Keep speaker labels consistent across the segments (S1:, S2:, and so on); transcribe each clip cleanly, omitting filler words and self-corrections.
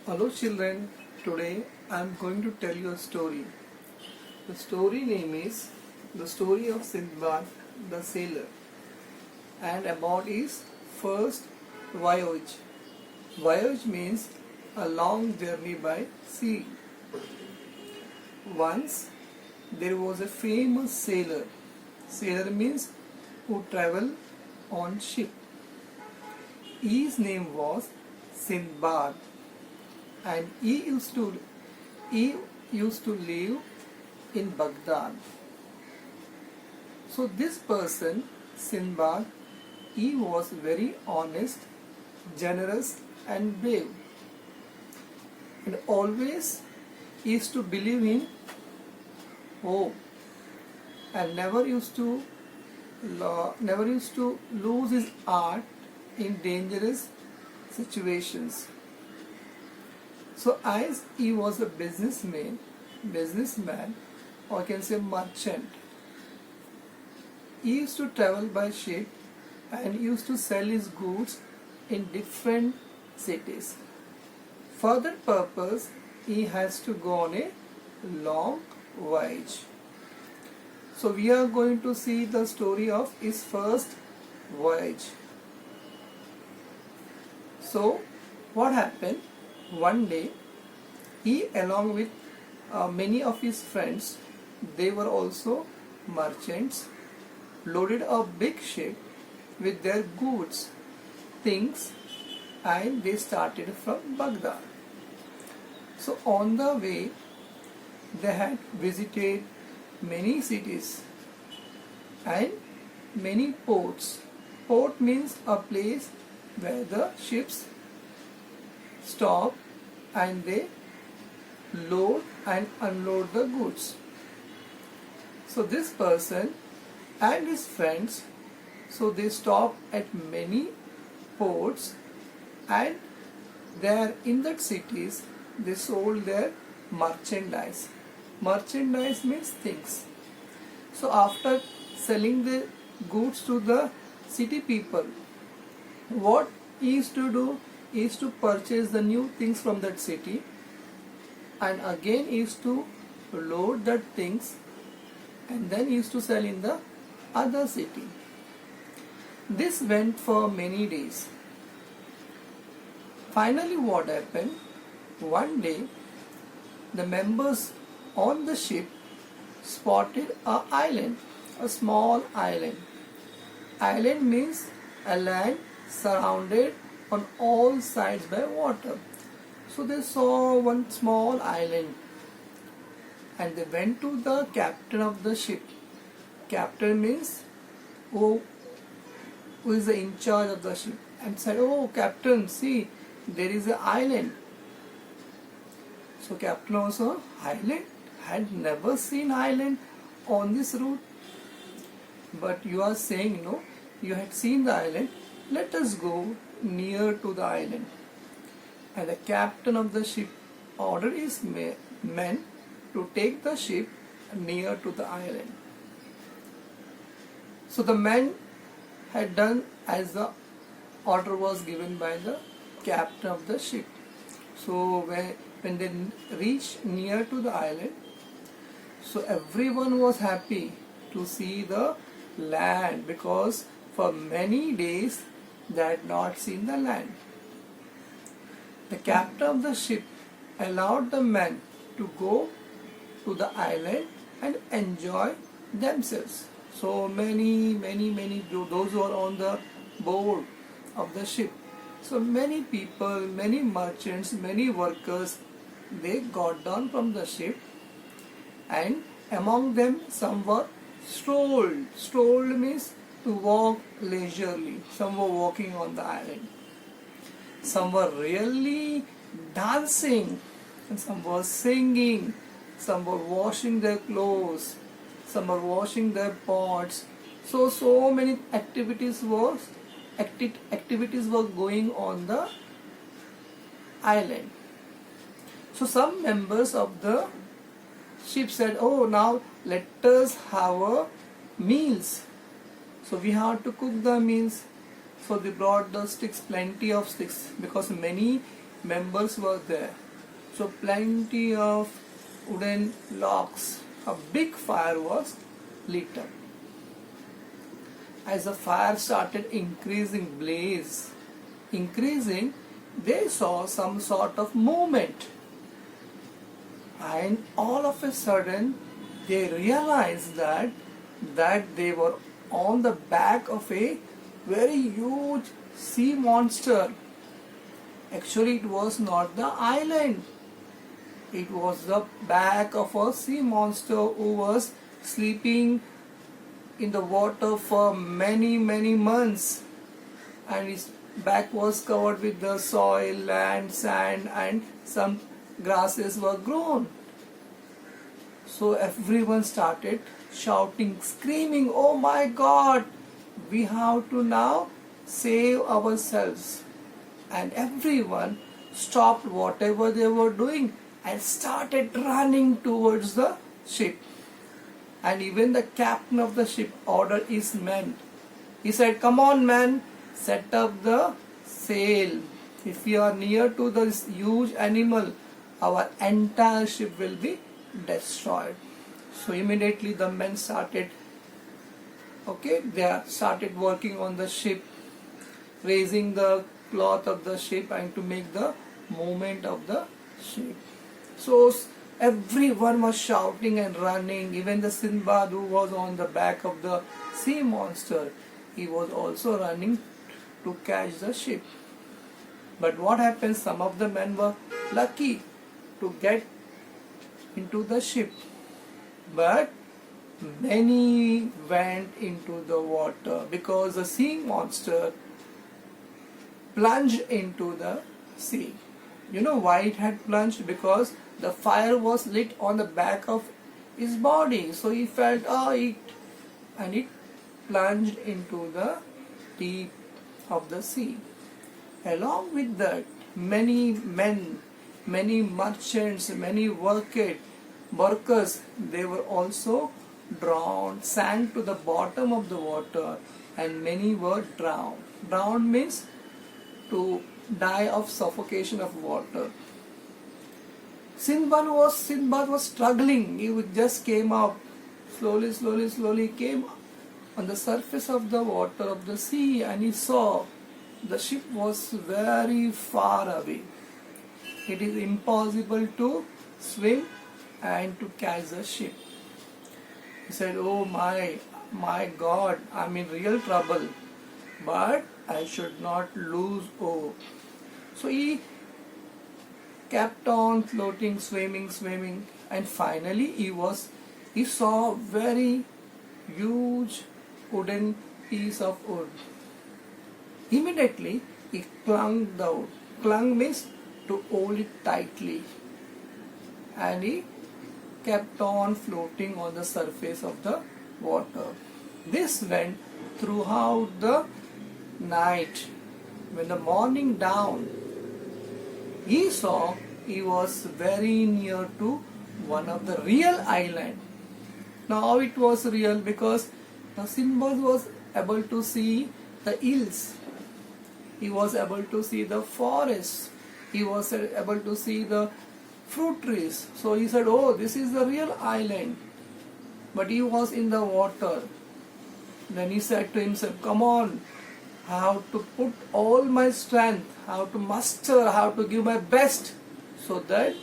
S1: Hello children, today I am going to tell you a story. The story name is The Story of Sindbad the Sailor and about his first voyage. Voyage means a long journey by sea. Once there was a famous sailor. Sailor means who travel on ship. His name was Sindbad and he used to live in Baghdad. So this person, Sinbad, he was very honest, generous and brave, and always used to believe in hope and never used to lose his heart in dangerous situations. So as he was a businessman, or can say merchant, he used to travel by ship and used to sell his goods in different cities. For that purpose, he has to go on a long voyage. So we are going to see the story of his first voyage. So what happened? One day, he along with many of his friends, they were also merchants, loaded a big ship with their goods, things, and they started from Baghdad. So on the way, they had visited many cities and many ports. Port means a place where the ships stop and they load and unload the goods. So this person and his friends, so they stop at many ports and there in that cities they sold their merchandise. Merchandise means things. So after selling the goods to the city people, what he used to do is to purchase the new things from that city and again is to load that things and then used to sell in the other city. This went for many days. Finally what happened? One day the members on the ship spotted an island, a small island. Island means a land surrounded on all sides by water. So they saw one small island and they went to the captain of the ship. Captain means who is in charge of the ship, and said, "Oh captain, see, there is an island." So captain also, island? Had never seen island on this route. But you are saying, you had seen the island. Let us go near to the island. And the captain of the ship ordered his men to take the ship near to the island. So the men had done as the order was given by the captain of the ship. So when they reached near to the island, so everyone was happy to see the land because for many days they had not seen the land. The captain of the ship allowed the men to go to the island and enjoy themselves. So many, those who are on the board of the ship. So many people, many merchants, many workers, they got down from the ship and among them some were strolled. Strolled means to walk leisurely. Some were walking on the island. Some were really dancing and some were singing. Some were washing their clothes. Some were washing their pots. So many activities were going on the island. So some members of the ship said, "Oh, now let us have a meals." So we have to cook the meals. So they brought the sticks, plenty of sticks, because many members were there. So plenty of wooden logs. A big fire was lit up. As the fire started increasing, they saw some sort of movement. And all of a sudden, they realized that they were on the back of a very huge sea monster. Actually, it was not the island. It was the back of a sea monster who was sleeping in the water for many, many months. And his back was covered with the soil, land, sand, and some grasses were grown. So everyone started shouting, screaming, "Oh my God, we have to now save ourselves." And everyone stopped whatever they were doing and started running towards the ship. And even the captain of the ship ordered his men. He said, "Come on, men, set up the sail. If we are near to this huge animal, our entire ship will be destroyed." So immediately the men started working on the ship, raising the cloth of the ship and to make the movement of the ship. So everyone was shouting and running. Even the Sinbad, who was on the back of the sea monster, he was also running to catch the ship. But what happened? Some of the men were lucky to get into the ship, but many went into the water because the sea monster plunged into the sea. You know why it had plunged? Because the fire was lit on the back of his body. So he felt, and it plunged into the deep of the sea. Along with that, many men, many merchants, many workers, they were also drowned, sank to the bottom of the water, and many were drowned. Drowned means to die of suffocation of water. Sinbad was struggling. He just came up slowly came on the surface of the water of the sea, and he saw the ship was very far away. It is impossible to swim and to catch the ship. He said, "Oh my God, I'm in real trouble, but I should not lose hope." So he kept on floating, swimming, and finally he saw a very huge wooden piece of wood. Immediately he clung the wood. Clung means to hold it tightly, and he kept on floating on the surface of the water. This went throughout the night. When the morning dawned, he saw he was very near to one of the real island. Now it was real because Sinbad was able to see the hills. He was able to see the forest. He was able to see the fruit trees. So he said, "Oh, this is the real island." But he was in the water. Then he said to himself, "Come on, I have to put all my strength, I have to muster, I have to give my best so that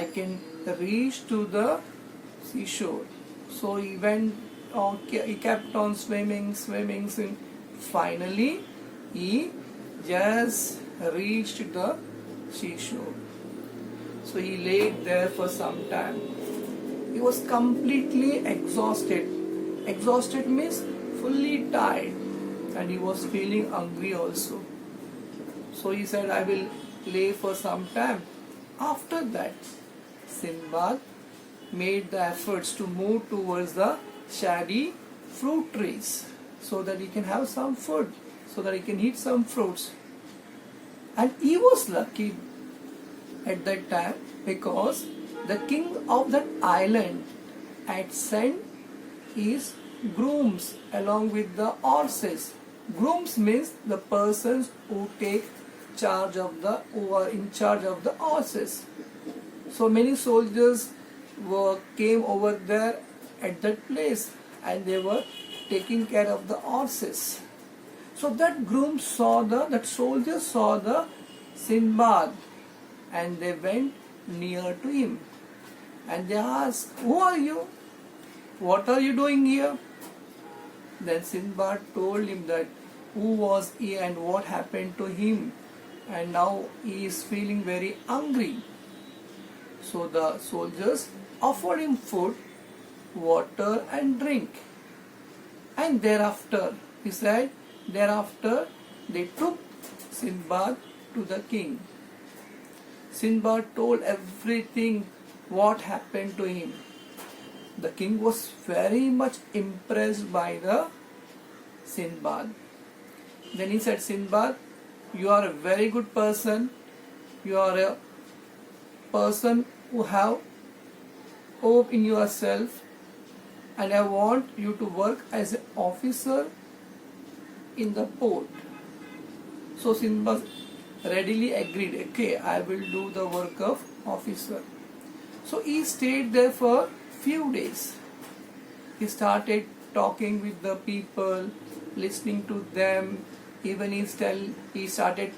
S1: I can reach to the seashore." So he he kept on swimming. Finally, he just reached the seashore. So he lay there for some time. He was completely exhausted. Exhausted means fully tired, and he was feeling hungry also. So he said, "I will lay for some time." After that, Sinbad made the efforts to move towards the shady fruit trees so that he can have some food, so that he can eat some fruits. And he was lucky at that time because the king of that island had sent his grooms along with the horses. Grooms means the persons who take who were in charge of the horses. So many soldiers came over there at that place, and they were taking care of the horses. So that soldier saw the Sinbad, and they went near to him, and they asked, "Who are you? What are you doing here?" Then Sinbad told him that who was he and what happened to him, and now he is feeling very hungry. So the soldiers offered him food, water and drink. And thereafter they took Sinbad to the king. Sinbad told everything what happened to him. The king was very much impressed by the Sinbad. Then he said, "Sinbad, you are a very good person. You are a person who have hope in yourself, and I want you to work as an officer in the port." So Sinbad readily agreed, "Okay, I will do the work of officer." So he stayed there for few days. He started talking with the people, listening to them. Even he started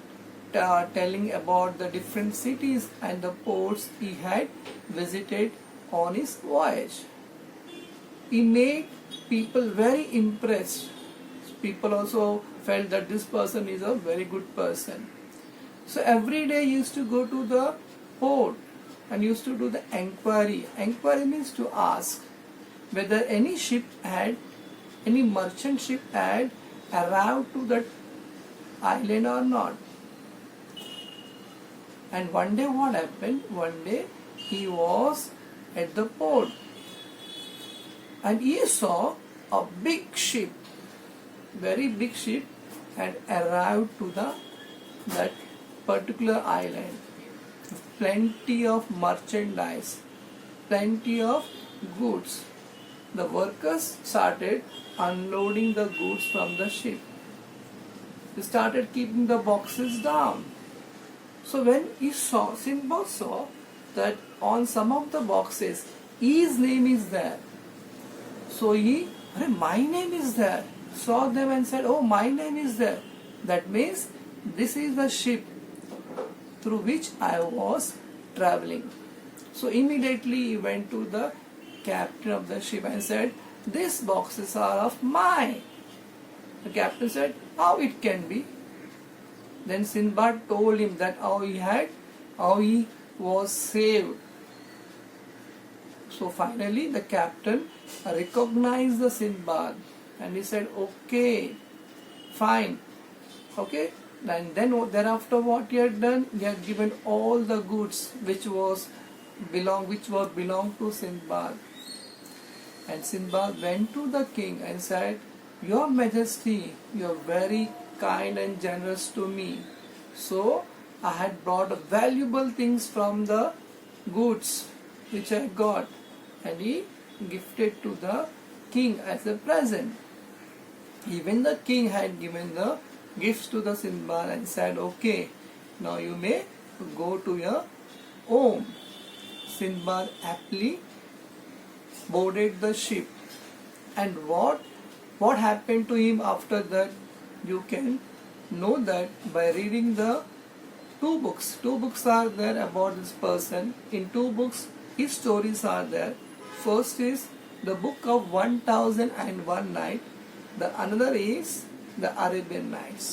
S1: telling about the different cities and the ports he had visited on his voyage. He made people very impressed. People also felt that this person is a very good person. So every day he used to go to the port and used to do the enquiry. Enquiry means to ask whether any merchant ship had arrived to that island or not. And one day what happened? One day he was at the port, and he saw a big ship, very big ship, had arrived to that particular island. Plenty of merchandise, plenty of goods. The workers started unloading the goods from the ship. They started keeping the boxes down. So when Sinbad saw that on some of the boxes his name is there, so my name is there. Saw them and said, "Oh, my name is there. That means this is the ship through which I was traveling." So immediately he went to the captain of the ship and said, "These boxes are of mine." The captain said, "How it can be?" Then Sinbad told him that how he was saved. So finally the captain recognized the Sinbad, and he said, "Okay, fine, okay." And then thereafter what he had done, he had given all the goods which belonged to Sinbad. And Sinbad went to the king and said, "Your Majesty, you are very kind and generous to me. So I had brought valuable things from the goods which I got." And he gifted to the king as a present. Even the king had given the gifts to the Sinbad and said, "Okay, now you may go to your home." Sinbad happily boarded the ship. And what happened to him after that, you can know that by reading the two books. Two books are there about this person. In two books, his stories are there. First is the book of 1001 Night. The another is the Arabian Nights.